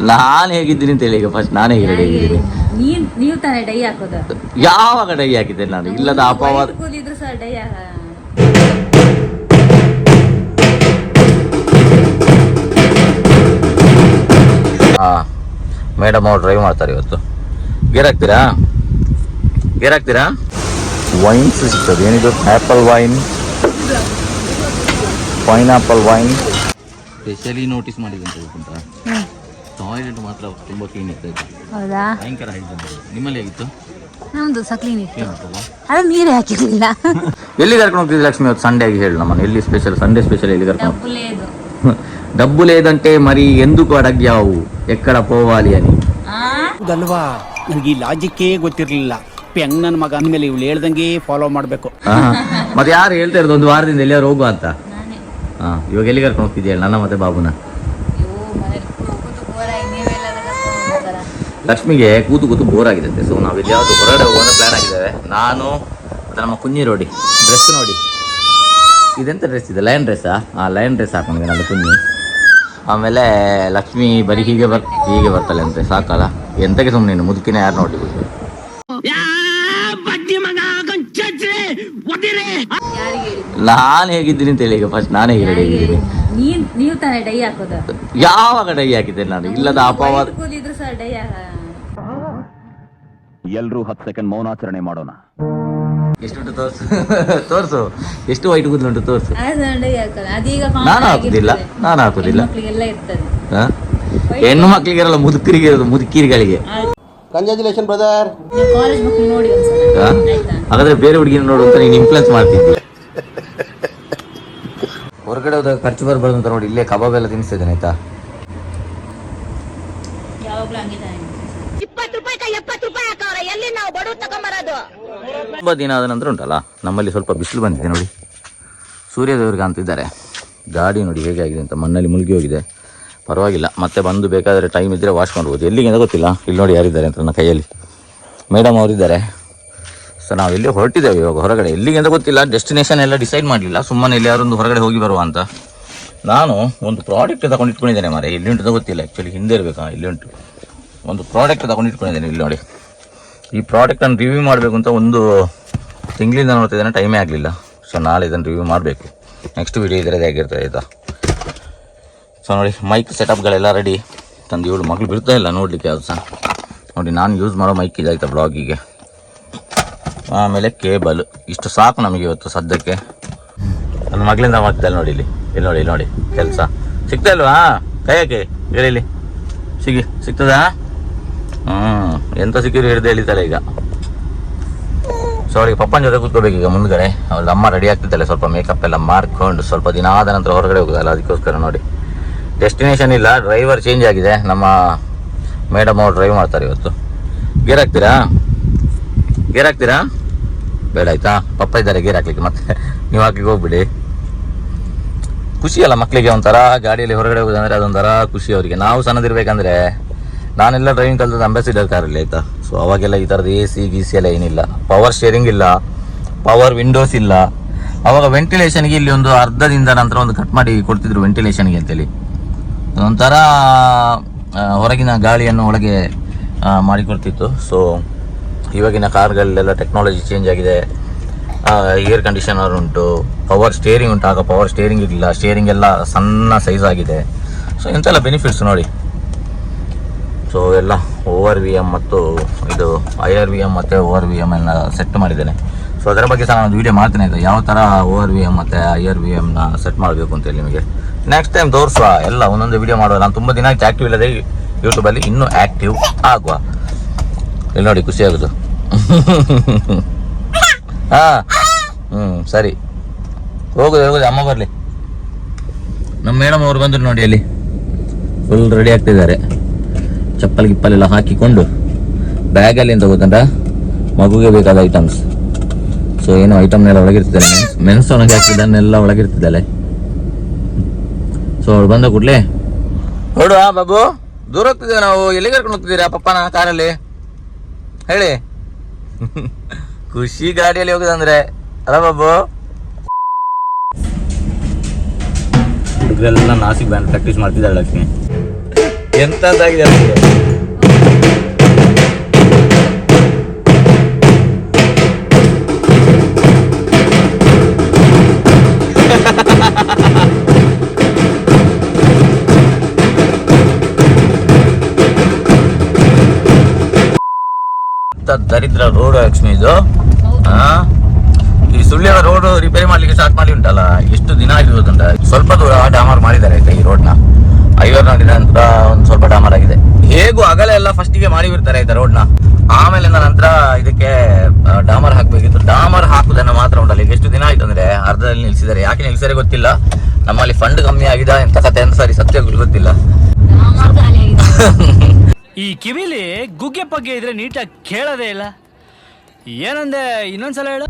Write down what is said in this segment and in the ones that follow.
ನಾನು ಹೇಗಿದ್ದೀನಿ ಅಂತ ಹೇಳಿ ಈಗ ಫಸ್ಟ್ ನಾನು ಹೇಗೆ ರೆಡಿ ಆಗಿದ್ದೀನಿ. ನೀವು ತಾನೇ ಡೈ ಹಾಕೋದು? ಯಾವಾಗ ಡೈ ಹಾಕಿದ್ದೆ ನಾನು? ಇಲ್ಲದ ಅಪವಾದ. ಕೂದಿದ್ರು ಸರ್ ಡೈ ಮೇಡಮ್ ಅವ್ರು ಡ್ರೈವ್ ಮಾಡ್ತಾರೆ ಇವತ್ತು. ಗೇರ್ ಹಾಕ್ತೀರಾ? ವೈನ್ಸ್ ಸಿಗ್ತದೆ. ಏನಿದು? Apple wine, pineapple wine. Specially notice ಮಾಡಿದೆ ಅಂತ ಹೇಳ್ಕೊಂತ, ಟಾಯ್ಲೆಟ್ ಮಾತ್ರ ತುಂಬ ಕ್ಲೀನ್ ಇರ್ತೈತೆ. ಹೌದಾ? ಭಯಂಕರ ಹೈಜೀನ್. ನಿಮ್ಮಲ್ಲಿ ಹೇಗಿತ್ತು? ನಮ್ದು ಸಹ ಕ್ಲೀನ್ ಇತ್ತು. ಅದು ನೀರೇ ಹಾಕಿರ್ಲಿಲ್ಲ. ಎಲ್ಲಿ ಕರ್ಕೊಂಡು ಹೋಗ್ತಿದ್ದೆ ಲಕ್ಷ್ಮಿ? ಇವತ್ತು ಸಂಡೇ ಆಗಿ ಹೇಳಿ ನಮ್ಮನ್ನು. ಎಲ್ಲಿ ಸ್ಪೆಷಲ್? ಸಂಡೇ ಸ್ಪೆಷಲ್ ಎಲ್ಲಿ కర్ಕೊಂಡು? డబ్బు లేదంటే మరి ఎందుకు అడగ్యావు? ఎక్కడ పోవాలి అని. ಹೌದಲ್ವಾ? ನನಗೆ ಈ ಲಾಜಿಕ್ಕೇ ಗೊತ್ತಿರಲಿಲ್ಲ. ಪೆಂಗ್ ನನ್ನ ಮಗ ಅಂದಮೇಲೆ ಇವಳು ಹೇಳ್ದಂಗೆ ಫಾಲೋ ಮಾಡಬೇಕು. ಮತ್ತೆ ಯಾರು ಹೇಳ್ತಾ ಇರೋದು ಒಂದು ವಾರದಿಂದ ಎಲ್ಲಿಯಾರು ಹೋಗುವ ಅಂತ? ಇವಾಗ ಎಲ್ಲಿ ಕರ್ಕೊಂಡು ಹೋಗ್ತಿದ್ಯಾ ನನ್ನ ಮತ್ತೆ ಬಾಬುನ? ಲಕ್ಷ್ಮಿಗೆ ಕೂತು ಬೋರ್ ಆಗಿದೆ. ಸೊ ನಾವು ಇಲ್ಲಿ ಯಾವುದು ಹೊರಗಡೆ ಹೋಗೋಣ ಪ್ಲಾನ್ ಆಗಿದ್ದೇವೆ. ನಾನು ಮತ್ತು ನಮ್ಮ ಕುഞ്ഞി ನೋಡಿ. ಡ್ರೆಸ್ ನೋಡಿ, ಇದೆಂತ ಡ್ರೆಸ್ ಇದೆ? ಲಯನ್ ಡ್ರೆಸ್ಸಾ? ಲಯನ್ ಡ್ರೆಸ್ ಹಾಕೊಂಡಿದ್ದೆ ನನ್ನ ಕುഞ്ഞി. ಆಮೇಲೆ ಲಕ್ಷ್ಮಿ ಬರೀ ಹೀಗೆ ಬರ್ತಾಳೆ ಅಂತೆ. ಸಾಕಲ್ಲ ಎಂತಕ್ಕೆ ಸುಮ್ಮನೆ ನೀನು ಮುದುಕಿನ ಯಾರು ನೋಡಿ. ನಾನು ಹೇಗಿದ್ದೀನಿ ಅಂತ ಹೇಳಿ ಈಗ ಫಸ್ಟ್ ನಾನು ಹೇಗೆ ರೆಡಿ ಆಗಿದ್ದೀನಿ. ನೀವು ತಾನೇ ಡೈ ಹಾಕೋದು? ಯಾವಾಗ ಡೈ ಹಾಕಿದ್ದೆ ನಾನು? ಇಲ್ಲದ ಅಪವಾದ. ಕೂದಿದ್ರು ಸರ್ ಡೈ ಎಲ್ರೂ 10 ಸೆಕೆಂಡ್ ಮೌನಾಚರಣೆ ಮಾಡೋಣ. ಎಷ್ಟುಂಟು ತೋರ್ಸು. ಎಷ್ಟು ವೈಟ್ ಕೂದಲುಂಟು ತೋರ್ಸು. ನಾನು ಹಾಕುದಿಲ್ಲ. ಎಲ್ಲ ಇರ್ತದೆ. ಹೆಣ್ಣು ಮಕ್ಕಳಿಗೆ ಇರಲ್ಲ, ಮುದುಕರಿಗೆ ಇರೋದು, ಮುದುಕಿರಿಗಳಿಗೆ. Congratulation brother. ಕಾಲೇಜ್ ಮಕ್ಕಳು ನೋಡಿ ಹಾಗಾದ್ರೆ ಬೇರೆ ಹುಡುಗಿನ ನೋಡು ಅಂತ ನೀನು ಇನ್ಫ್ಲುಯೆನ್ಸ್ ಮಾಡ್ತಿದ್ದೆ. ಹೊರಗಡೆ ಹೋದಾಗ ಖರ್ಚು ಬರಬಾರ್ದು ಅಂತ ನೋಡಿ ಇಲ್ಲೇ ಕಬಾಬ್ ಎಲ್ಲ ತಿನ್ನಿಸ್ತಿದ್ದೇನೆ ಆಯ್ತಾ. ತುಂಬ ದಿನ ಆದ ನಂತರ ಉಂಟಲ್ಲ ನಮ್ಮಲ್ಲಿ ಸ್ವಲ್ಪ ಬಿಸಿಲು ಬಂದಿದೆ ನೋಡಿ. ಸೂರ್ಯದೇವರಿಗೆ ಅಂತಿದ್ದಾರೆ. ಗಾಡಿ ನೋಡಿ ಹೇಗೆ ಆಗಿದೆ ಅಂತ, ಮಣ್ಣಲ್ಲಿ ಮುಳುಗಿ ಹೋಗಿದೆ. ಪರವಾಗಿಲ್ಲ, ಮತ್ತೆ ಬಂದು ಬೇಕಾದರೆ ಟೈಮ್ ಇದ್ದರೆ ವಾಶ್ ಮಾಡ್ಬೋದು. ಎಲ್ಲಿಗೆ ಅಂತ ಗೊತ್ತಿಲ್ಲ. ಇಲ್ಲಿ ನೋಡಿ ಯಾರಿದ್ದಾರೆ ಅಂತ ನನ್ನ ಕೈಯಲ್ಲಿ ಮೇಡಮ್ ಅವರಿದ್ದಾರೆ. ಸೊ ನಾವು ಎಲ್ಲಿ ಹೊರಟಿದ್ದೇವೆ ಇವಾಗ ಹೊರಗಡೆ. ಎಲ್ಲಿಗೆ ಅಂತ ಗೊತ್ತಿಲ್ಲ, ಡೆಸ್ಟಿನೇಷನ್ ಎಲ್ಲ ಡಿಸೈಡ್ ಮಾಡಲಿಲ್ಲ. ಸುಮ್ಮನೆ ಇಲ್ಲಿ ಯಾರೊಂದು ಹೊರಗಡೆ ಹೋಗಿ ಬರುವ ಅಂತ. ನಾನು ಒಂದು ಪ್ರಾಡಕ್ಟ್ ತಗೊಂಡು ಇಟ್ಕೊಂಡಿದ್ದೇನೆ ಮಾರೆ. ಎಲ್ಲಿ ಉಂಟು ಅಂತ ಗೊತ್ತಿಲ್ಲ. ಆ್ಯಕ್ಚುಲಿ ಹಿಂದೆ ಇರಬೇಕಾ, ಇಲ್ಲಿ ಉಂಟು ಒಂದು ಪ್ರಾಡಕ್ಟ್ ತಗೊಂಡು ಇಟ್ಕೊಂಡಿದ್ದೇನೆ. ಇಲ್ಲಿ ನೋಡಿ, ಈ ಪ್ರಾಡಕ್ಟನ್ನು ರಿವ್ಯೂ ಮಾಡಬೇಕು ಅಂತ ಒಂದು ತಿಂಗಳಿಂದ ನೋಡ್ತಿದ್ದೇನೆ, ಟೈಮೇ ಆಗಲಿಲ್ಲ. ಸೊ ನಾಳೆ ಇದನ್ನು ರಿವ್ಯೂ ಮಾಡಬೇಕು. ನೆಕ್ಸ್ಟ್ ವೀಡಿಯೋ ಇದರದೇ ಆಗಿರ್ತದೆ ಆಯಿತಾ. ಸೊ ನೋಡಿ, ಮೈಕ್ ಸೆಟಪ್ಗಳೆಲ್ಲ ರೆಡಿ. ತಂದು ಇವಳು ಮಗಳು ಬಿಡ್ತಾ ಇಲ್ಲ ನೋಡಲಿಕ್ಕೆ ಯಾವುದು ಸಹ. ನೋಡಿ ನಾನು ಯೂಸ್ ಮಾಡೋ ಮೈಕ್ ಇದಾಯ್ತಾ ಬ್ಲಾಗಿಗೆ. ಆಮೇಲೆ ಕೇಬಲ್. ಇಷ್ಟು ಸಾಕು ನಮಗೆ ಇವತ್ತು ಸದ್ಯಕ್ಕೆ. ನನ್ನ ಮಗಳಿಂದ ಮಾಡ್ತಿದ್ದಲ್ಲ ನೋಡಿ. ಇಲ್ಲಿ ನೋಡಿ ಕೆಲಸ ಸಿಗ್ತಾ ಇಲ್ವಾ? ಕೈಯಾಕೆ ಹೇಳಿ ಸಿಗ್ತದಾ? ಎಂತ ಸಿಕ್ಕಿದ್ರು ಹಿಡಿದು ಎಳಿತಾಳೆ ಈಗ. ಸೊ ಅವಳಿಗೆ ಪಪ್ಪನ ಜೊತೆ ಕೂತ್ಕೋಬೇಕು ಈಗ ಮುಂದ್ಗಡೆ. ಅವಳ ಅಮ್ಮ ರೆಡಿ ಆಗ್ತಿದ್ದಾಳೆ, ಸ್ವಲ್ಪ ಮೇಕಪ್ ಎಲ್ಲ ಮಾಡ್ಕೊಂಡು. ಸ್ವಲ್ಪ ದಿನ ಆದ ನಂತರ ಹೊರಗಡೆ ಹೋಗೋದಲ್ಲ, ಅದಕ್ಕೋಸ್ಕರ ನೋಡಿ. ಡೆಸ್ಟಿನೇಷನ್ ಇಲ್ಲ, ಡ್ರೈವರ್ ಚೇಂಜ್ ಆಗಿದೆ. ನಮ್ಮ ಮೇಡಮ್ ಅವ್ರು ಡ್ರೈವ್ ಮಾಡ್ತಾರೆ ಇವತ್ತು. ಗೇರ್ ಹಾಕ್ತೀರಾ? ಬೇಡ ಆಯ್ತಾ, ಪಪ್ಪ ಇದ್ದಾರೆ ಗೇರ್ ಹಾಕ್ಲಿಕ್ಕೆ. ಮತ್ತೆ ನೀವು ಹಾಕಲಿಕ್ಕೆ ಹೋಗ್ಬಿಡಿ. ಖುಷಿ ಅಲ್ಲ ಮಕ್ಕಳಿಗೆ ಒಂಥರ, ಗಾಡಿಯಲ್ಲಿ ಹೊರಗಡೆ ಹೋಗೋದಂದ್ರೆ ಅದೊಂಥರ ಖುಷಿ ಅವರಿಗೆ. ನಾವು ಸಣ್ಣದಿರ್ಬೇಕಂದ್ರೆ ನಾನೆಲ್ಲ ಡ್ರೈವಿಂಗ್ ಕಲಿತದ್ದು ಅಂಬಾಸಿಡರ್ ಕಾರಲ್ಲಿ ಆಯಿತಾ. ಸೊ ಅವಾಗೆಲ್ಲ ಈ ಥರದ್ದು AC ಗೀಸಿ ಎಲ್ಲ ಏನಿಲ್ಲ. ಪವರ್ ಸ್ಟೇರಿಂಗ್ ಇಲ್ಲ, ಪವರ್ ವಿಂಡೋಸ್ ಇಲ್ಲ. ಅವಾಗ ವೆಂಟಿಲೇಷನ್ಗೆ ಇಲ್ಲಿ ಒಂದು ಅರ್ಧದಿಂದ ನಂತರ ಒಂದು ಕಟ್ ಮಾಡಿ ಕೊಡ್ತಿದ್ರು ವೆಂಟಿಲೇಷನ್ಗೆ ಅಂತೇಳಿ. ಒಂಥರ ಹೊರಗಿನ ಗಾಳಿಯನ್ನು ಒಳಗೆ ಮಾಡಿಕೊಡ್ತಿತ್ತು. ಸೊ ಇವಾಗಿನ ಕಾರ್ಗಳಲ್ಲೆಲ್ಲ ಟೆಕ್ನಾಲಜಿ ಚೇಂಜ್ ಆಗಿದೆ. ಏರ್ ಕಂಡೀಷನರ್ ಉಂಟು, ಪವರ್ ಸ್ಟೇರಿಂಗ್ ಉಂಟು. ಆಗ ಪವರ್ ಸ್ಟೇರಿಂಗ್ ಇರಲಿಲ್ಲ, ಸ್ಟೇರಿಂಗ್ ಎಲ್ಲ ಸಣ್ಣ ಸೈಜ್ ಆಗಿದೆ. ಸೊ ಇಂಥೆಲ್ಲ ಬೆನಿಫಿಟ್ಸ್ ನೋಡಿ. ಸೊ ಎಲ್ಲ ORVM ಮತ್ತು ಇದು IRVM ಮತ್ತು ORVM ಎಲ್ಲ ಸೆಟ್ ಮಾಡಿದ್ದೇನೆ. ಸೊ ಅದರ ಬಗ್ಗೆ ಸಹ ನಾನು ವೀಡಿಯೋ ಮಾಡ್ತೇನೆ ಆಯಿತಾ, ಯಾವ ಥರ ORVM ಮತ್ತು IRVMನ ಸೆಟ್ ಮಾಡಬೇಕು ಅಂತೇಳಿ ನಿಮಗೆ ನೆಕ್ಸ್ಟ್ ಟೈಮ್ ತೋರಿಸುವ. ಎಲ್ಲ ಒಂದೊಂದು ವೀಡಿಯೋ ಮಾಡುವ. ನಾನು ತುಂಬ ದಿನ ಆ್ಯಕ್ಟಿವ್ ಇಲ್ಲದೆ ಯೂಟ್ಯೂಬಲ್ಲಿ ಇನ್ನೂ ಆ್ಯಕ್ಟಿವ್ ಆಗುವ. ಇಲ್ಲಿ ನೋಡಿ ಖುಷಿ ಆಗೋದು. ಸರಿ ಹೋಗುದು ಅಮ್ಮ ಬರಲಿ. ನಮ್ಮ ಮೇಡಮ್ ಅವ್ರು ಬಂದರು ನೋಡಿ, ಅಲ್ಲಿ ಫುಲ್ ರೆಡಿ ಆಗ್ತಿದ್ದಾರೆ. ಚಪ್ಪಲ್ ಗಿಪ್ಪಲೆಲ್ಲ ಹಾಕಿಕೊಂಡು ಬ್ಯಾಗಲ್ಲಿ ಎಂತ ಗೊತ್ತಂತ, ಮಗುಗೆ ಬೇಕಾದ ಐಟಮ್ಸ್. ಸೊ ಏನು ಐಟಮ್ನೆಲ್ಲ ಒಳಗಿರ್ತಿದ್ದಾಳೆ. ಮೆನ್ಸ್ ಒಳಗೆ ಹಾಕಿದ್ದನ್ನೆಲ್ಲ ಒಳಗಿರ್ತಿದ್ದಾಳೆ. ಸೊ ಅವ್ರು ಬಂದ ಕೂಡಲೇ ಹೊರಡುವ ಬಾಬು, ದೂರ ಹೋಗ್ತಿದ್ದೇವೆ ನಾವು. ಎಲ್ಲಿ ಕರ್ಕೊಂಡು ಹೋಗ್ತಿದ್ದೀರಾ ಪಪ್ಪನ ಕಾರಲ್ಲಿ ಹೇಳಿ? ಖುಷಿ ಗಾಡಿಯಲ್ಲಿ ಹೋಗುದಂದ್ರೆ ಅಲ್ಲ ಬಾಬು. ಹುಡುಗರೆಲ್ಲ ನಾಸಿಕ್ ಬ್ಯಾಂಡ್ ಪ್ರಾಕ್ಟೀಸ್ ಮಾಡ್ತಿದ್ದಾಳೆ ಲಕ್ಷ್ಮಿ. ಎಂತದಾಗಿದೆ ಅದಕ್ಕೆ. ದರಿದ್ರ ರೋಡ್ ಲಕ್ಷ್ಮಿ ಇದು. ಈ ಸುಳ್ಯ ರೋಡ್ ರಿಪೇರಿ ಮಾಡ್ಲಿಕ್ಕೆ ಸ್ಟಾರ್ಟ್ ಮಾಡಿ ಉಂಟಲ್ಲ, ಎಷ್ಟು ದಿನ ಆಗಿರೋದುಂಟ. ಸ್ವಲ್ಪ ದೂರ ಡಾಮರ್ ಮಾಡಿದ್ದಾರೆ ಆಯ್ತಾ ಈ ರೋಡ್ ನ. ಐವರ್ ನೋಡಿದ ನಂತರ ಒಂದು ಸ್ವಲ್ಪ ಡಾಮರ್ ಆಗಿದೆ. ಹೇಗೂ ಅಗಲ ಎಲ್ಲ ಫಸ್ಟಿಗೆ ಮಾಡಿ ಬಿಡ್ತಾರೆ ಆಯ್ತಾ ರೋಡ್ ನ. ಆಮೇಲೆ ನಂತರ ಇದಕ್ಕೆ ಡಾಮರ್ ಹಾಕ್ಬೇಕಿತ್ತು. ಡಾಮರ್ ಹಾಕುದನ್ನ ಮಾತ್ರ ಉಂಟಲ್ಲ, ಈಗ ಎಷ್ಟು ದಿನ ಆಯ್ತು ಅಂದ್ರೆ ಅರ್ಧದಲ್ಲಿ ನಿಲ್ಸಿದ್ದಾರೆ. ಯಾಕೆ ನಿಲ್ಸಿದರೆ ಗೊತ್ತಿಲ್ಲ. ನಮ್ಮಲ್ಲಿ ಫಂಡ್ ಕಮ್ಮಿ ಆಗಿದೆ ಎಂತ ಕತೆ ಅಂತ ಸರಿ ಸತ್ಯ ಗೊತ್ತಿಲ್ಲ. ಈ ಕಿವಿಲಿ ಗುಗ್ಗೆ ಪಗ್ಗೆ ಇದ್ರೆ ನೀಟಾಗಿ ಕೇಳೋದೇ ಇಲ್ಲ. ಏನಂದೆ ಇನ್ನೊಂದ್ಸಲ ಹೇಳು.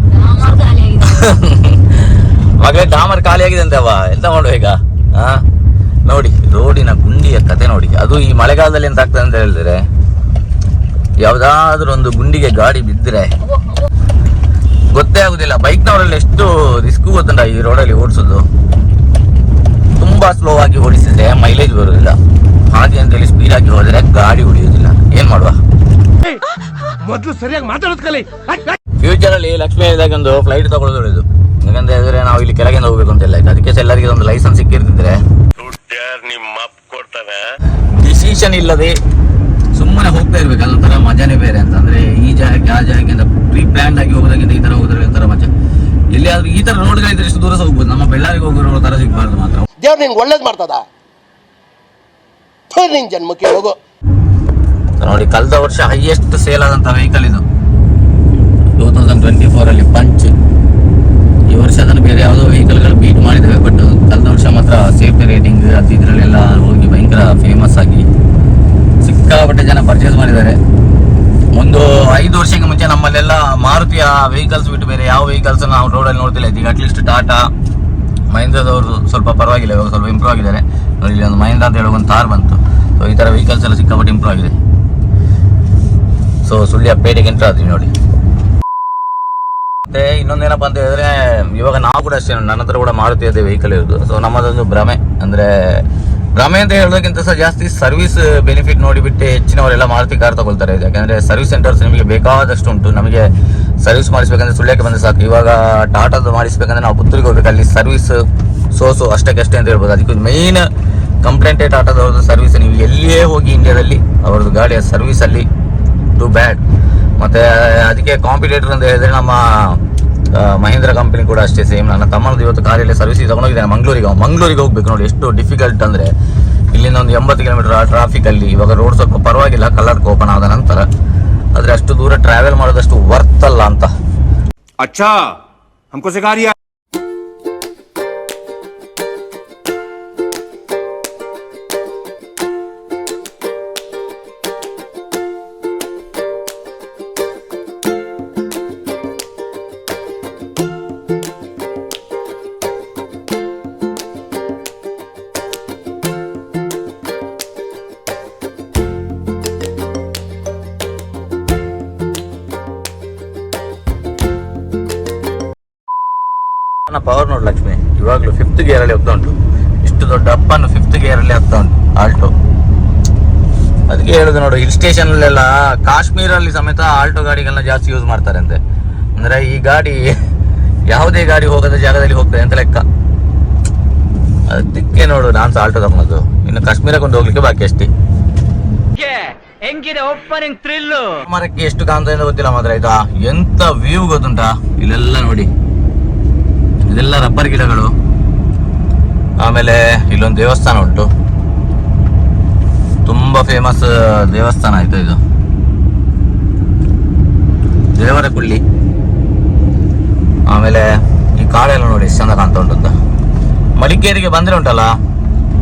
ಮಗ ಡಾಮರ್ ಖಾಲಿ ಆಗಿದೆ ಅಂತೆ ಅವ. ಎಂತ ಮಾಡುವ ಈಗ? ನೋಡಿ ರೋಡಿನ ಗುಂಡಿಯ ಕತೆ ನೋಡಿ. ಅದು ಈ ಮಳೆಗಾಲದಲ್ಲಿ ಎಂತ ಆಗ್ತದೆ ಅಂತ ಹೇಳಿದ್ರೆ, ಯಾವ್ದಾದ್ರು ಒಂದು ಗುಂಡಿಗೆ ಗಾಡಿ ಬಿದ್ದರೆ ಗೊತ್ತೇ ಆಗುದಿಲ್ಲ. ಬೈಕ್ನವರಲ್ಲಿ ಎಷ್ಟು ರಿಸ್ಕ್ ಗೊತ್ತುಂಟ ಈ ರೋಡಲ್ಲಿ ಓಡಿಸೋದು. ತುಂಬಾ ಸ್ಲೋ ಆಗಿ ಓಡಿಸಿದ್ರೆ ಮೈಲೇಜ್ ಬರುವುದಿಲ್ಲ. ಹಾಗೆ ಅಂತೇಳಿ ಸ್ಪೀಡ್ ಆಗಿ ಹೋದ್ರೆ ಗಾಡಿ ಉಳಿಯುವುದಿಲ್ಲ. ಏನ್ ಮಾಡುವ? ಮೊದಲು ಸರಿಯಾಗಿ ಮಾತಾಡೋದ್ ಕಲಿ. ಫ್ಯೂಚರ್ ಅಲ್ಲಿ ಲಕ್ಷ್ಮೀ ಹೇಳಿದಾಗ ಒಂದು ಫ್ಲೈಟ್ ತಗೊಳ್ಳೋದು ಒಳ್ಳೆಯದು. ಯಾಕಂದ್ರೆ ನಾವು ಇಲ್ಲಿ ಕೆಳಗಿಂದ ಹೋಗ್ಬೇಕು ಅಂತ ಇಲ್ಲ. ಅದಕ್ಕೆ ಎಲ್ಲರಿಗೆ ಒಂದು ಲೈಸೆನ್ಸ್ ಸಿಕ್ಕಿರ್ತಿದ್ರೆ ಡಿಸಿಷನ್ ಇಲ್ಲದೆ ಸುಮ್ಮನೆ ಹೋಗ್ತಾ ಇರ್ಬೇಕು. ಅದೊಂಥರ ಮಜಾನೇ ಬೇರೆ ಅಂತ. ಅಂದ್ರೆ ಈ ಜಾಗಕ್ಕೆ ಆ ಜಾಗಕ್ಕೆ ಅಂತ ಪ್ರೀ ಪ್ಲಾನ್ ಆಗಿ ಹೋಗೋದಕ್ಕಿಂತ ಈ ತರ ಹೋಗೋದ್ರೆ ಒಂಥರ ಮಜಾ. ಎಲ್ಲಿಯಾದ್ರೂ ಈ ತರ ರೋಡ್ಗಳಿದ್ರೆ ಎಷ್ಟು ದೂರ ಹೋಗ್ಬೋದು. ನಮ್ಮ ಬೆಳ್ಳಾರಿಗೆ ಹೋಗೋ ರೋಡ್ ತರ ಸಿಗ್ಬಾರ್ದು ಮಾತ್ರ. ದೇವ್ರು ನಿನ್ಗೆ ಒಳ್ಳೇದು ಮಾಡ್ತದ. ನಿನ್ ಜನ್ಮಕ್ಕೆ ಹೋಗು. ನೋಡಿ ಕಳೆದ ವರ್ಷ ಹೈಯೆಸ್ಟ್ ಸೇಲ್ ಆದಂತ ವೆಹಿಕಲ್ ಇದು 2024 ಅಲ್ಲಿ ಪಂಚ್. ಈ ವರ್ಷ ಅದನ್ನು ಬೇರೆ ಯಾವುದೋ ವೆಹಿಕಲ್ಗಳು ಬೀಟ್ ಮಾಡಿದ್ದೇವೆ. ಬಟ್ ಕಳೆದ ವರ್ಷ ಮಾತ್ರ ಸೇಫ್ಟಿ ರೇಟಿಂಗ್ ಅದು ಇದರಲ್ಲೆಲ್ಲ ಹೋಗಿ ಭಯಂಕರ ಫೇಮಸ್ ಆಗಿ ಸಿಕ್ಕಾಪಟ್ಟೆ ಜನ ಪರ್ಚೇಸ್ ಮಾಡಿದ್ದಾರೆ. ಒಂದು 5 ವರ್ಷಕ್ಕೆ ಮುಂಚೆ ನಮ್ಮಲ್ಲೆಲ್ಲ ಮಾರುತಿಯ ವೆಹಿಕಲ್ಸ್ ಬಿಟ್ಟು ಬೇರೆ ಯಾವ ವೆಹಿಕಲ್ಸ್ ನಾವು ರೋಡಲ್ಲಿ ನೋಡ್ತಿಲ್ಲ. ಈಗ ಅಟ್ಲೀಸ್ಟ್ ಟಾಟಾ ಮಹೀಂದ್ರದವರು ಸ್ವಲ್ಪ ಪರವಾಗಿಲ್ಲ, ಇವಾಗ ಸ್ವಲ್ಪ ಇಂಪ್ರೂವ್ ಆಗಿದ್ದಾರೆ. ನೋಡಿ ಇಲ್ಲಿ ಒಂದು ಮಹೀಂದ್ರ ಅಂತ ಹೇಳೋ ಒಂದು ಕಾರ್ ಬಂತು. ಸೊ ಈ ಥರ ವೆಹಿಕಲ್ಸ್ ಎಲ್ಲ ಸಿಕ್ಕಾಪಟ್ಟೆ ಇಂಪ್ರೂವ್ ಆಗಿದೆ. ಸೊ ಸುಳ್ಯ ಪೇಟೆಗೆ ಎಂಟ್ರ್ ಆದ್ವಿ ನೋಡಿ. ಮತ್ತೆ ಇನ್ನೊಂದೇನಪ್ಪ ಅಂತ ಹೇಳಿದ್ರೆ, ಇವಾಗ ನಾವು ಕೂಡ ಅಷ್ಟೇ, ನನ್ನ ಹತ್ರ ಕೂಡ ಮಾರುತಿಯದೇ ವೆಹಿಕಲ್ ಇರೋದು. ಸೊ ನಮ್ಮದೊಂದು ಭ್ರಮೆ ಅಂತ ಹೇಳೋದಕ್ಕಿಂತ ಸಹ ಜಾಸ್ತಿ ಸರ್ವಿಸ್ ಬೆನಿಫಿಟ್ ನೋಡಿಬಿಟ್ಟು ಹೆಚ್ಚಿನವರೆಲ್ಲ ಮಾರುತಿ ಕಾರ್ ತಗೊಳ್ತಾರೆ. ಯಾಕಂದ್ರೆ ಸರ್ವಿಸ್ ಸೆಂಟರ್ಸ್ ನಿಮಗೆ ಬೇಕಾದಷ್ಟು ಉಂಟು. ನಮಗೆ ಸರ್ವಿಸ್ ಮಾಡಿಸ್ಬೇಕಂದ್ರೆ ಸುಳ್ಯಕ್ಕೆ ಬಂದ್ರೆ ಸಾಕು. ಇವಾಗ ಟಾಟಾದು ಮಾಡಿಸ್ಬೇಕಂದ್ರೆ ನಾವು ಪುತ್ತೂರಿಗೆ ಹೋಗ್ಬೇಕು. ಅಲ್ಲಿ ಸರ್ವಿಸ್ ಸೋಸು ಅಷ್ಟಕ್ಕಷ್ಟೇ ಅಂತ ಹೇಳ್ಬೋದು. ಅದಕ್ಕೆ ಮೈನ್ ಕಂಪ್ಲೇಂಟೇ ಟಾಟಾದವ್ರದ್ದು ಸರ್ವಿಸ್. ನೀವು ಎಲ್ಲಿಯೇ ಹೋಗಿ ಇಂಡಿಯಾದಲ್ಲಿ ಅವ್ರದ್ದು ಗಾಡಿಯ ಸರ್ವಿಸಲ್ಲಿ ಟು ಬ್ಯಾಡ್. ಮತ್ತೆ ಅದಕ್ಕೆ ಕಾಂಪಿಟೇಟರ್ ಅಂತ ಹೇಳಿದ್ರೆ ನಮ್ಮ ಮಹೀಂದ್ರ ಕಂಪನಿ ಕೂಡ ಅಷ್ಟೇ ಸೇಮ್. ನನ್ನ ತಮ್ಮನದು ಇವತ್ತು ಕಾರಲ್ಲಿ ಸರ್ವಿಸ್ ತಗೊಂಡೋಗಿದ್ದಾನೆ ಮಂಗಳೂರಿಗೆ ಹೋಗ್ಬೇಕು. ನೋಡಿ ಎಷ್ಟು ಡಿಫಿಕಲ್ಟ್ ಅಂದರೆ, ಇಲ್ಲಿಂದ ಒಂದು 80 ಕಿಲೋಮೀಟರ್ ಆ ಟ್ರಾಫಿಕಲ್ಲಿ. ಇವಾಗ ರೋಡ್ ಸ್ವಲ್ಪ ಪರವಾಗಿಲ್ಲ, ಕಲ್ಲರ್ಕ್ ಓಪನ್ ಆದ ನಂತರ. ಆದರೆ ಅಷ್ಟು ದೂರ ಟ್ರಾವೆಲ್ ಮಾಡೋದಷ್ಟು ವರ್ತ್ ಅಲ್ಲ ಅಂತ. ಅಚ್ಚಾ ಹಮ್ಕೋ ಸಿಖಾ ರಿಯಾ. ಪವರ್ ನೋಡಿ ಲಕ್ಷ್ಮಿ, ಇವಾಗಲೂ 5th ಗೇರಲ್ಲಿ ಹೋಗ್ತಾ ಉಂಟು. ಇಷ್ಟು ದೊಡ್ಡ ಅಪ್ಪನ್ನು 5th ಗೇರಲ್ಲಿ ಹೋಗ್ತಾ ಉಂಟು ಆಲ್ಟೋ. ಅದಕ್ಕೆ ಹೇಳುದು ನೋಡು, ಹಿಲ್ ಸ್ಟೇಷನ್ಲೆಲ್ಲ ಕಾಶ್ಮೀರಲ್ಲಿ ಸಮೇತ ಆಲ್ಟೋ ಗಾಡಿಗಳನ್ನ ಜಾಸ್ತಿ ಯೂಸ್ ಮಾಡ್ತಾರೆ ಅಂತೆ. ಅಂದ್ರೆ ಈ ಗಾಡಿ ಯಾವುದೇ ಗಾಡಿ ಹೋಗದ ಜಾಗದಲ್ಲಿ ಹೋಗ್ತದೆ ಅಂತ ಲೆಕ್ಕ. ಅದಕ್ಕೆ ನೋಡು ನಾನು ಸಹ ಆಲ್ಟೋ ತಗೊಂಡು, ಇನ್ನು ಕಾಶ್ಮೀರಕ್ಕೊಂದು ಹೋಗ್ಲಿಕ್ಕೆ ಬಾಕಿ ಅಷ್ಟೇ. ಹೆಂಗಿದೆ ಓಪನಿಂಗ್ ಥ್ರಿಲ್ಲು. ಮರಕ್ಕೆ ಎಷ್ಟು ಕಾಣ್ತಾ ಇದೆ ಗೊತ್ತಿಲ್ಲ ಮಾತ್ರ. ಆಯ್ತಾ ಎಂತ ವ್ಯೂ ಗೊತ್ತುಂಟಾ ಇಲ್ಲೆಲ್ಲ ನೋಡಿ. ಇದೆಲ್ಲ ರಬ್ಬರ್ ಗಿಡಗಳು. ಆಮೇಲೆ ಇಲ್ಲೊಂದು ದೇವಸ್ಥಾನ ಉಂಟು, ತುಂಬಾ ಫೇಮಸ್ ದೇವಸ್ಥಾನ ಆಯ್ತು ಇದು, ದೇವರ ಕುಳ್ಳಿ. ಆಮೇಲೆ ಈ ಕಾಳೆಲ್ಲ ನೋಡಿ ಎಷ್ಟು ಚಂದ ಕಾಣ್ತಾ ಉಂಟು ಅಂತ. ಮಡಿಕೇರಿಗೆ ಬಂದ್ರೆ ಉಂಟಲ್ಲ,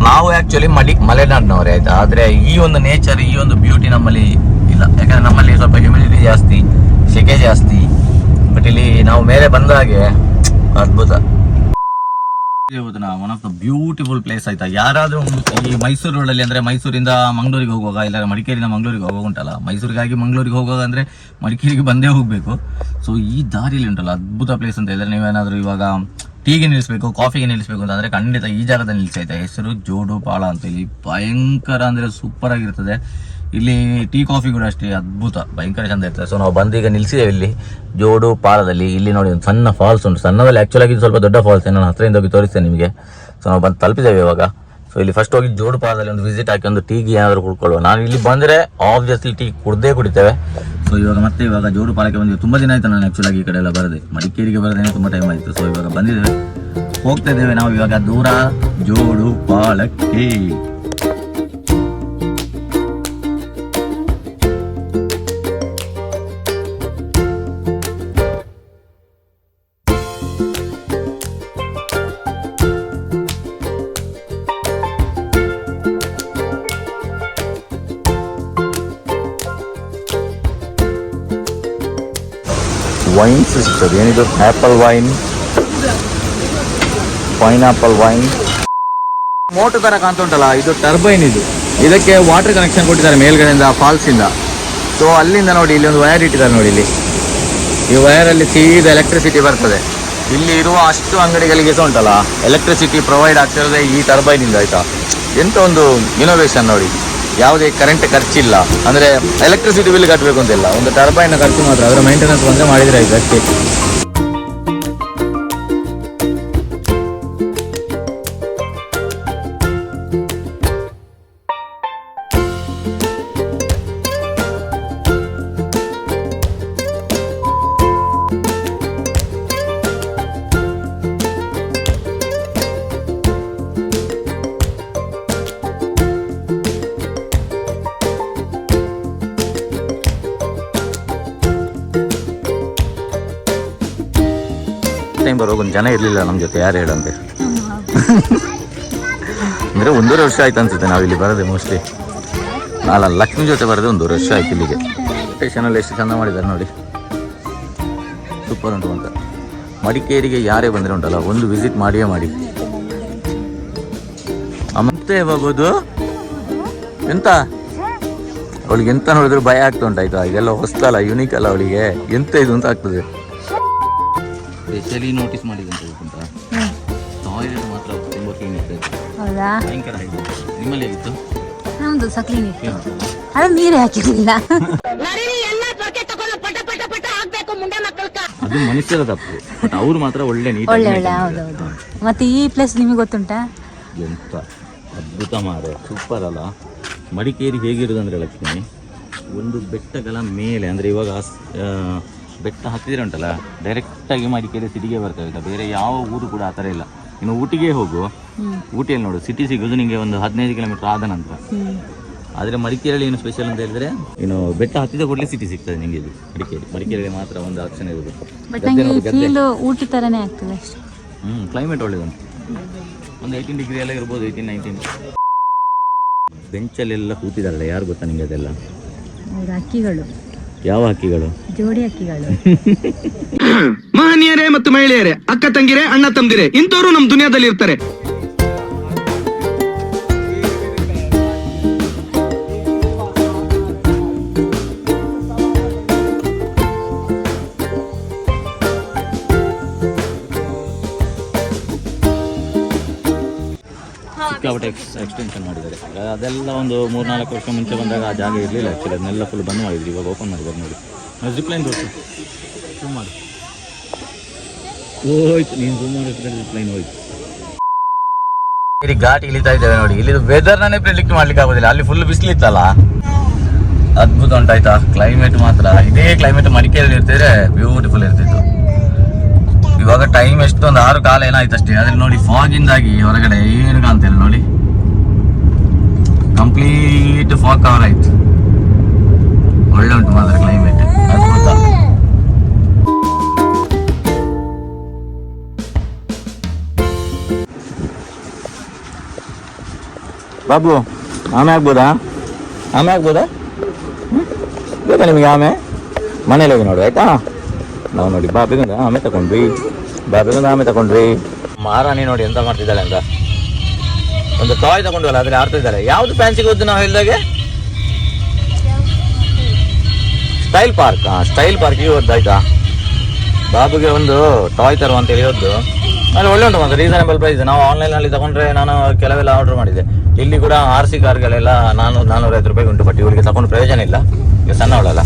ನಾವು ಆಕ್ಚುಲಿ ಮಲೆನಾಡಿನವರೇ ಆಯ್ತಾ. ಆದ್ರೆ ಈ ಒಂದು ನೇಚರ್, ಈ ಒಂದು ಬ್ಯೂಟಿ ನಮ್ಮಲ್ಲಿ ಇಲ್ಲ. ಯಾಕಂದ್ರೆ ನಮ್ಮಲ್ಲಿ ಸ್ವಲ್ಪ ಹ್ಯೂಮಿಡಿಟಿ ಜಾಸ್ತಿ, ಸೆಕೆ ಜಾಸ್ತಿ. ಬಟ್ ಇಲ್ಲಿ ನಾವು ಮೇಲೆ ಬಂದಾಗೆ ಅದ್ಭುತ. One of the beautiful place ಆಯ್ತಾ. ಯಾರಾದ್ರೂ ಈ ಮೈಸೂರು ರೋಡಲ್ಲಿ ಅಂದ್ರೆ ಮೈಸೂರಿಂದ ಮಂಗಳೂರಿಗೆ ಹೋಗುವಾಗ, ಇಲ್ಲ ಮಡಿಕೇರಿಯಿಂದ ಮಂಗಳೂರಿಗೆ ಹೋಗುವಾಗ ಉಂಟಲ್ಲ, ಮೈಸೂರಿಗಾಗಿ ಮಂಗಳೂರಿಗೆ ಹೋಗುವಾಗ ಅಂದ್ರೆ ಮಡಿಕೇರಿಗೆ ಬಂದೇ ಹೋಗ್ಬೇಕು. ಸೊ ಈ ದಾರಿಯಲ್ಲಿ ಉಂಟಲ್ಲ ಅದ್ಭುತ ಪ್ಲೇಸ್ ಅಂತ ಹೇಳಿದ್ರೆ, ನೀವೇನಾದ್ರೂ ಇವಾಗ ಟೀಗೆ ನಿಲ್ಲಿಸ್ಬೇಕು, ಕಾಫಿಗೆ ನಿಲ್ಲಿಸ್ಬೇಕು ಅಂತಂದ್ರೆ ಖಂಡಿತ ಈ ಜಾಗದಲ್ಲಿ ನಿಲ್ಸೈತೆ. ಹೆಸರು ಜೋಡು ಪಾಳ ಅಂತೇಳಿ, ಭಯಂಕರ ಅಂದ್ರೆ ಸೂಪರ್ ಆಗಿರ್ತದೆ. ಇಲ್ಲಿ ಟೀ ಕಾಫಿ ಕೂಡ ಅಷ್ಟೇ ಅದ್ಭುತ, ಭಯಂಕರ ಚಂದ ಇರ್ತದೆ. ಸೊ ನಾವು ಬಂದೀಗ ನಿಲ್ಸಿದ್ದೇವೆ ಇಲ್ಲಿ ಜೋಡು ಪಾಳದಲ್ಲಿ. ಇಲ್ಲಿ ನೋಡಿ ಒಂದು ಸಣ್ಣ ಫಾಲ್ಸ್ ಉಂಟು, ಸಣ್ಣದಲ್ಲಿ ಆಕ್ಚುಲ್ ಆಗಿ ಸ್ವಲ್ಪ ದೊಡ್ಡ ಫಾಲ್ಸ್, ನಾನು ಹತ್ರದಿಂದ ಹೋಗಿ ತೋರಿಸ್ತೇನೆ ನಿಮಗೆ. ಸೊ ನಾವು ಬಂದು ತಲುಪಿದ್ದೇವೆ ಇವಾಗ. ಸೊ ಇಲ್ಲಿ ಫಸ್ಟ್ ಹೋಗಿ ಜೋಡು ಪಾಳದಲ್ಲಿ ಒಂದು ವಿಸಿಟ್ ಹಾಕಿ ಒಂದು ಟೀಗೆ ಏನಾದರೂ ಕುಡ್ಕೊಳ್ಳುವ. ನಾನು ಇಲ್ಲಿ ಬಂದರೆ ಆಬ್ವಿಯಸ್ಲಿ ಟೀ ಕುಡಿತೇವೆ. ಸೊ ಇವಾಗ ಜೋಡು ಪಾಳಕ್ಕೆ ಬಂದಿವೆ. ತುಂಬ ದಿನ ಆಯ್ತು ನಾನು ಆ್ಯಕ್ಚುಲಾಗಿ ಈ ಕಡೆ ಎಲ್ಲ ಬರದೆ, ಮಡಿಕೇರಿಗೆ ಬರೋದೇನೆ ತುಂಬ ಟೈಮ್ ಆಯಿತು. ಸೊ ಇವಾಗ ಬಂದಿದ್ದೇವೆ, ಹೋಗ್ತಾ ಇದ್ದೇವೆ ನಾವು ಇವಾಗ ದೂರ ಜೋಡು ಪಾಳಕ್ಕೆ. ವೈನ್ಸ್ ಸಿಗ್ತದೆ. ಏನಿದು apple wine, pineapple wine. Motor ತರ ಕಾಣ್ತಾ ಉಂಟಲ್ಲ, ಇದು ಟರ್ಬೈನ್. ಇದಕ್ಕೆ ವಾಟರ್ ಕನೆಕ್ಷನ್ ಕೊಟ್ಟಿದ್ದಾರೆ ಮೇಲ್ಗಡೆಯಿಂದ, ಫಾಲ್ಸಿಂದ. ಸೊ ಅಲ್ಲಿಂದ ನೋಡಿ ಇಲ್ಲಿ ಒಂದು ವೈರ್ ಇಟ್ಟಿದ್ದಾರೆ ನೋಡಿ. ಇಲ್ಲಿ ಈ ವೈರಲ್ಲಿ ಸೀದಾ ಎಲೆಕ್ಟ್ರಿಸಿಟಿ ಬರ್ತದೆ. ಇಲ್ಲಿ ಇರುವ ಅಷ್ಟು ಅಂಗಡಿಗಳಿಗೆ ಸಹ ಉಂಟಲ್ಲ, ಎಲೆಕ್ಟ್ರಿಸಿಟಿ ಪ್ರೊವೈಡ್ ಆಗ್ತಿರೋದೇ ಈ ಟರ್ಬೈನಿಂದ. ಆಯ್ತಾ, ಎಂತ ಒಂದು ಇನೋವೇಷನ್ ನೋಡಿ. ಯಾವುದೇ ಕರೆಂಟ್ ಖರ್ಚಿಲ್ಲ, ಅಂದರೆ ಎಲೆಕ್ಟ್ರಿಸಿಟಿ ಬಿಲ್ ಕಟ್ಟಬೇಕು ಅಂತಿಲ್ಲ, ಒಂದು ಟರ್ಬೈನ್ ಖರ್ಚು ಮಾತ್ರ. ಅದರ ಮೇಂಟೆನೆನ್ಸ್ ಬಂದರೆ ಮಾಡಿದರೆ ಆಯ್ತು ಅಷ್ಟೇ. ಟೈಮ್ ಬರುವಾಗ ಒಂದು ಜನ ಇರಲಿಲ್ಲ ನಮ್ಮ ಜೊತೆ, ಯಾರು ಹೇಳಂತೆ. ಅಂದರೆ 1.5 ವರ್ಷ ಆಯ್ತು ಅನ್ಸುತ್ತೆ ನಾವಿಲ್ಲಿ ಬರೋದೆ. ಮೋಸ್ಟ್ಲಿ ನಾನು ಲಕ್ಷ್ಮಿ ಜೊತೆ ಬರೋದೆ 1.5 ವರ್ಷ ಆಯ್ತು ಇಲ್ಲಿಗೆ. ಸ್ಟೇಷನಲ್ಲಿ ಎಷ್ಟು ಚಂದ ಮಾಡಿದ್ದಾರೆ ನೋಡಿ, ಸೂಪರ್ ಉಂಟು ಅಂತ. ಮಡಿಕೇರಿಗೆ ಯಾರೇ ಬಂದರೆ ಉಂಟಲ್ಲ, ಒಂದು ವಿಸಿಟ್ ಮಾಡಿಯೇ ಮಾಡಿ. ಮತ್ತೆ ಯಾವಾಗೋದು ಎಂತ ಅವಳಿಗೆ ಎಂತ ನೋಡಿದ್ರು ಭಯ ಆಗ್ತಾ ಉಂಟಾಯ್ತಾ. ಇದೆಲ್ಲ ಹೊಸ್ತಲ್ಲ, ಯುನೀಕ್ ಅಲ್ಲ ಅವಳಿಗೆ, ಎಂತ ಇದು ಅಂತ ಆಗ್ತದೆ. ಸ್ಪೆಷಲಿ ನೋಟಿಸ್ ಮಾಡಿದೆ ಅಂತ ಗೊತ್ತುಂಟ, ಟಾಯ್ಲೆಟ್ ಮಾತ್ರ ತುಂಬ ಕ್ಲೀನ್ ಇರ್ತದೆ. ಹೌದಾ? ಭಯಂಕರ ಆಗಿದೆ. ನಿಮ್ಮಲ್ಲಿ ಹೇಗಿತ್ತು? ನಮ್ದು ಸಹ ಕ್ಲೀನ್ ಇತ್ತು, ಅದು ನೀರೇ ಹಾಕಿರ್ಲಿಲ್ಲ. ಅದು ಮನುಷ್ಯರ ತಪ್ಪು, ಬಟ್ ಅವ್ರು ಮಾತ್ರ ಒಳ್ಳೆ ನೀಟ್. ಒಳ್ಳೆ ಹೌದೌದು. ಮತ್ತೆ ಈ ಪ್ಲೇಸ್ ನಿಮಗೆ ಗೊತ್ತುಂಟಾ? ಎಂತ ಅದ್ಭುತ ಮಾರೆ, ಸೂಪರ್ ಅಲ್ಲ. ಮಡಿಕೇರಿ ಹೇಗಿರೋದಂದ್ರೆ ಲಕ್ಷ್ಮಿ, ಒಂದು ಬೆಟ್ಟಗಳ ಮೇಲೆ, ಅಂದರೆ ಇವಾಗ ಬೆಟ್ಟ ಹತ್ತಿದ್ರೆ ಉಂಟಲ್ಲ, ಡೈರೆಕ್ಟಾಗಿ ಮಡಿಕೇರಿ ಸಿಟಿಗೆ ಬರ್ತದೆ. ಬೇರೆ ಯಾವ ಊರು ಕೂಡ ಆ ಥರ ಇಲ್ಲ. ಇನ್ನು ಊಟಿಗೆ ಹೋಗು, ಊಟಿಯಲ್ಲಿ ನೋಡು ಸಿಟಿ ಸಿಗೋದು ನಿಮಗೆ ಒಂದು 15 ಕಿಲೋಮೀಟರ್ ಆದ ನಂತರ. ಆದರೆ ಮಡಿಕೇರಿಯಲ್ಲಿ ಏನು ಸ್ಪೆಷಲ್ ಅಂತ ಹೇಳಿದ್ರೆ, ಇನ್ನು ಬೆಟ್ಟ ಹತ್ತಿದ ಕೂಡಲೇ ಸಿಟಿ ಸಿಗ್ತದೆ ನಿಮಗೆ. ಇದು ಮಡಿಕೇರಿಯಲ್ಲಿ ಮಾತ್ರ ಒಂದು ಆಪ್ಷನ್ ಇರೋದು. ಬಟ್ ನಂಗೆ ಫೀಲ್ ಊಟಿ ಥರನೇ ಆಗ್ತದೆ ಅಷ್ಟೇ. ಕ್ಲೈಮೇಟ್ ಒಳ್ಳೇದುಂಟು, ಒಂದು 18 ಡಿಗ್ರಿ ಎಲ್ಲ ಇರ್ಬೋದು, 18-19. ಬೆಂಚಲ್ಲೆಲ್ಲ ಕೂತಿದಾರಲ್ಲ, ಯಾರು ಗೊತ್ತಾ ನಿಮಗೆ ಅದೆಲ್ಲ? ಹೌದು, ಹಕ್ಕಿಗಳು. ಯಾವ ಹಕ್ಕಿಗಳು? ಜೋಡಿ ಹಕ್ಕಿಗಳು. ಮಹನೀಯರೇ ಮತ್ತು ಮಹಿಳೆಯರೇ, ಅಕ್ಕ ತಂಗಿರೇ, ಅಣ್ಣ ತಮ್ಮದಿರೇ, ಇಂಥವ್ರು ನಮ್ಮ ದುನಿಯಾದಲ್ಲಿ ಇರ್ತಾರೆ. ಸಿಕ್ಕಾಪಟ್ಟೆ ಎಕ್ಸ್ಟೆನ್ಷನ್ ಮಾಡಿದ್ದಾರೆ. ಅದೆಲ್ಲ ಒಂದು 3-4 ವರ್ಷ ಮುಂಚೆ ಬಂದಾಗ ಆ ಜಾಗ ಇರಲಿಲ್ಲ ಆ್ಯಕ್ಚುಲಿ. ಅದನ್ನೆಲ್ಲ ಫುಲ್ ಬಂದ್ ಮಾಡಿದ್ರು, ಇವಾಗ ಓಪನ್ ಮಾಡಿದ್ದಾರೆ ನೋಡಿ. ಜಿಪ್ಲೈನ್ ತೋರಿಸು, ಜೂಮ್ ಮಾಡಿ. ಹೋಯ್ತು, ನೀನು ಜೂಮ್ ಮಾಡಿದ್ರೆ ಜಿಪ್ಲೈನ್ ಹೋಯ್ತು. ಇಲ್ಲಿ ಘಾಟ್ ಇಳಿತಾ ಇದ್ದೇವೆ ನೋಡಿ. ಇಲ್ಲಿ ವೆದರ್ನೇ ಪ್ರಿಡಿಕ್ಟ್ ಮಾಡ್ಲಿಕ್ಕೆ ಆಗೋದಿಲ್ಲ, ಅಲ್ಲಿ ಫುಲ್ ಬಿಸಿಲಿತ್ತಲ್ಲ, ಅದ್ಭುತ ಉಂಟಾಯ್ತಾ. ಕ್ಲೈಮೇಟ್ ಮಾತ್ರ, ಇದೇ ಕ್ಲೈಮೇಟ್ ಮಡಿಕೇರಿಯಲ್ಲಿ ಇರ್ತಿದ್ರೆ ಬ್ಯೂಟಿಫುಲ್ ಇರ್ತಿತ್ತು. ಇವಾಗ ಟೈಮ್ ಎಷ್ಟು, ಒಂದು 6 ಕಾಲ ಏನಾಯ್ತು ಅಷ್ಟೇ. ಅದ್ರಲ್ಲಿ ನೋಡಿ ಫಾಗಿಂದಾಗಿ ಹೊರಗಡೆ ಏನು ಕಾಣ್ತಿಲ್ಲ ನೋಡಿ, ಕಂಪ್ಲೀಟ್ ಫಾಗ್ ಕವರ್ ಆಯ್ತು. ಒಳ್ಳೆ ಉಂಟು ಮಾತ್ರ ಕ್ಲೈಮೇಟ್, ಅದ್ಭುತ. ಬಾಬು, ಆಮೆ ಆಗ್ಬೋದಾ? ಆಮೆ ಆಗ್ಬೋದಾ? ಬೇಕಾ ನಿಮಗೆ ಆಮೆ? ಮನೇಲಿ ಹೋಗಿ ನೋಡಿ ಆಯ್ತಾ. ನಾವು ನೋಡಿ ಬಾಬಿಗೊಂದು ಆಮೆ ತಗೊಂಡ್ವಿ, ಆಮೆ ತಗೊಂಡ್ವಿ. ಮಾರಾಣಿ ನೋಡಿ ಎಂತ ಮಾಡ್ತಿದ್ದಾಳೆ ಅಂತ. ಒಂದು ಟಾಯ್ ತಗೊಂಡ್ವಲ್ಲ, ಅದ್ರಲ್ಲಿ ಆಡ್ತಾ ಇದ್ದಾಳೆ. ಯಾವ್ದು ಫ್ಯಾನ್ಸಿಗೆ ಹೋದ್ದು ನಾವು ಹೇಳಿದಾಗೆ? Style park. ಸ್ಟೈಲ್ ಪಾರ್ಕಿಗೆ ಹೋದ್ದು ಆಯ್ತಾ. ಬಾಬುಗೆ ಒಂದು ಟಾಯ್ ತರುವ ಅಂತ ಹೇಳಿ ಹೋದ್ದು. ಅಲ್ಲಿ ಒಳ್ಳೆ ಉಂಟು ಮತ್ತೆ ರೀಸನಬಲ್ ಪ್ರೈಸ್. ನಾವು ಆನ್ಲೈನಲ್ಲಿ ತಗೊಂಡ್ರೆ ನಾನು ಕೆಲವೆಲ್ಲ ಆರ್ಡರ್ ಮಾಡಿದ್ದೆ. ಇಲ್ಲಿ ಕೂಡ RC ಕಾರ್ಗಳೆಲ್ಲ 400-450 ರೂಪಾಯಿಗೆ ಉಂಟು. ಬಟ್ ಇವರಿಗೆ ತಗೊಂಡು ಪ್ರಯೋಜನ ಇಲ್ಲ. ಈಗ ಸಣ್ಣವಳಲ್ಲ,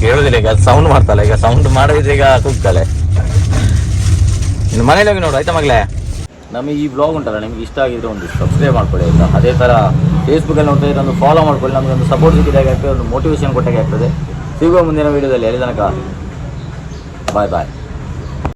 ಕೇಳೋದಿಲ್ಲ. ಈಗ ಸೌಂಡ್ ಮಾಡ್ತಾಳೆ. ಈಗ ಸೌಂಡ್ ಮಾಡಿದ್ರೆ ಈಗ ಕೂಗ್ತಾಳೆ. ಇನ್ನು ಮನೇಲಿ ಹೋಗಿ ನೋಡು ಆಯ್ತಾ ಮಗಳೇ. ನಮಗೆ ಈ ಬ್ಲಾಗ್ ಉಂಟಲ್ಲ ನಿಮ್ಗೆ ಇಷ್ಟ ಆಗಿದ್ರೆ ಒಂದು ಸಬ್ಸ್ಕ್ರೈಬ್ ಮಾಡ್ಕೊಳ್ಳಿ ಆಯಿತಾ. ಅದೇ ಥರ ಫೇಸ್ಬುಕ್ಕಲ್ಲಿ ನೋಡ್ತಾ ಇದ್ರೆ ಒಂದು ಫಾಲೋ ಮಾಡ್ಕೊಳ್ಳಿ. ನಮಗೆ ಒಂದು ಸಪೋರ್ಟ್ ಸಿಕ್ಕಿದಾಗ ಆಗ್ತದೆ, ಒಂದು ಮೋಟಿವೇಶನ್ ಕೊಟ್ಟಾಗೆ ಆಗ್ತದೆ. ಸಿಗುವ ಮುಂದಿನ ವೀಡಿಯೋದಲ್ಲಿ. ಅಲ್ಲಿ ತನಕ ಬಾಯ್ ಬಾಯ್.